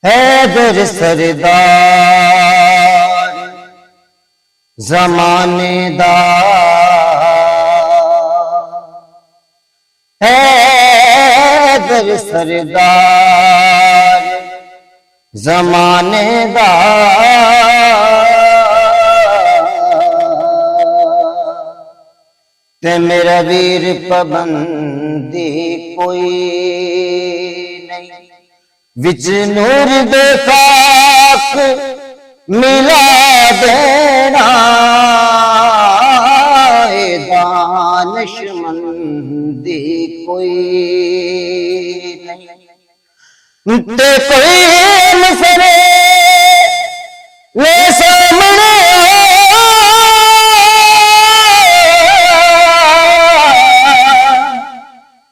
हैदर सरदार ज़माने दा, हैदर सरदार ज़माने दा, ते मेरा वीर पाबंदी कोई नहीं, विच नूर दे खाक मिला देना, दानिशमंदी कोई नहीं, ते कोई मसले ले सामने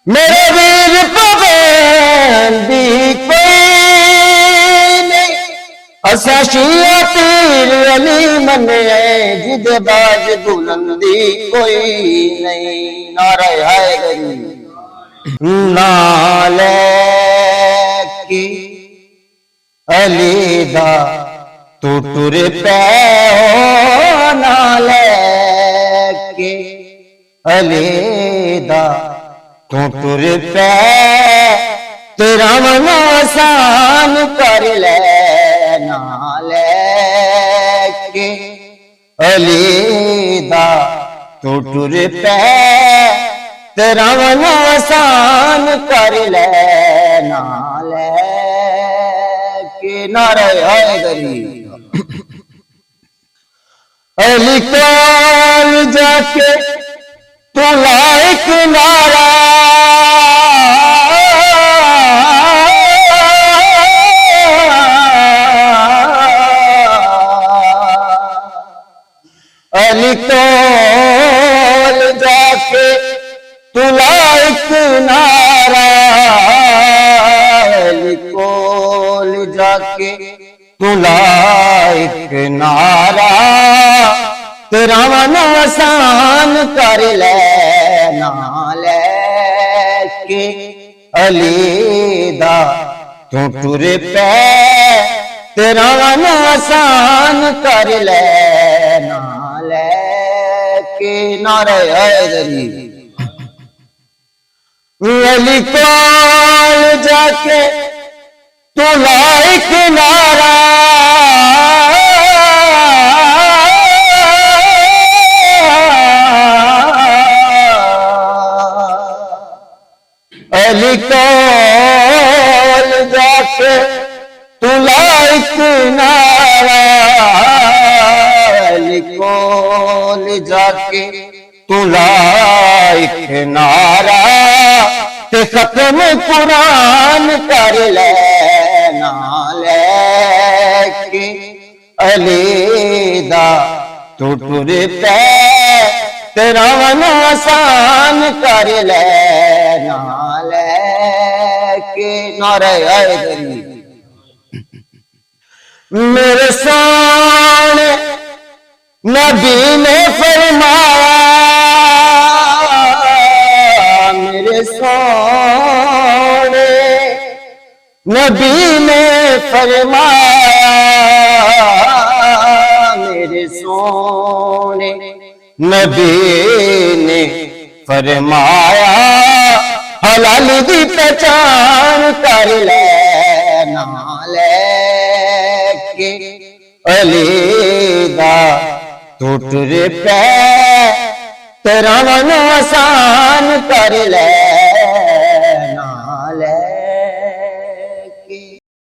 मेरे वीर पाबंदी कोई नहीं, असा शिया पीर अली मने जिदे बाज बुलंदी कोई नहीं। नारे हैदरी नाले की अली दा तू टुर पे नाले की अली दा तू टुर पे, तेरा मन आसान कर ले नाले के अली दा तू टुर पे, तेरा मन आसान कर ले नाले के। नारे हैदरी अली कौन जाके तो लाइक नारा अली कोल जाके तो लाइक नारा, अली कोल जाके तो लाइक नारा, तेरा मन आसान कर ले नाले के अली दा तू टुर पे, तेरा मन आसान कर ले नाले के। नारे हैदरी अली कोल जाके तू लाइक नारा, अली कोल जाके तू लाइक नारा, अली कोल जाके तू लाइक नारा, ते खत्म कुरान कर ले नाले के अली दा तू टुर पे, तेरा मन आसान कर ले नाले के। नारे हैदरी मेरे सामने नबी ने फरमाया, मेरे सामने नबी ने फरमाया, मेरे सोने नबी ने फरमाया, हलाल दी पहचान कर ले नाले के अली दा तू टुर पे, तेरा मन आसान कर ले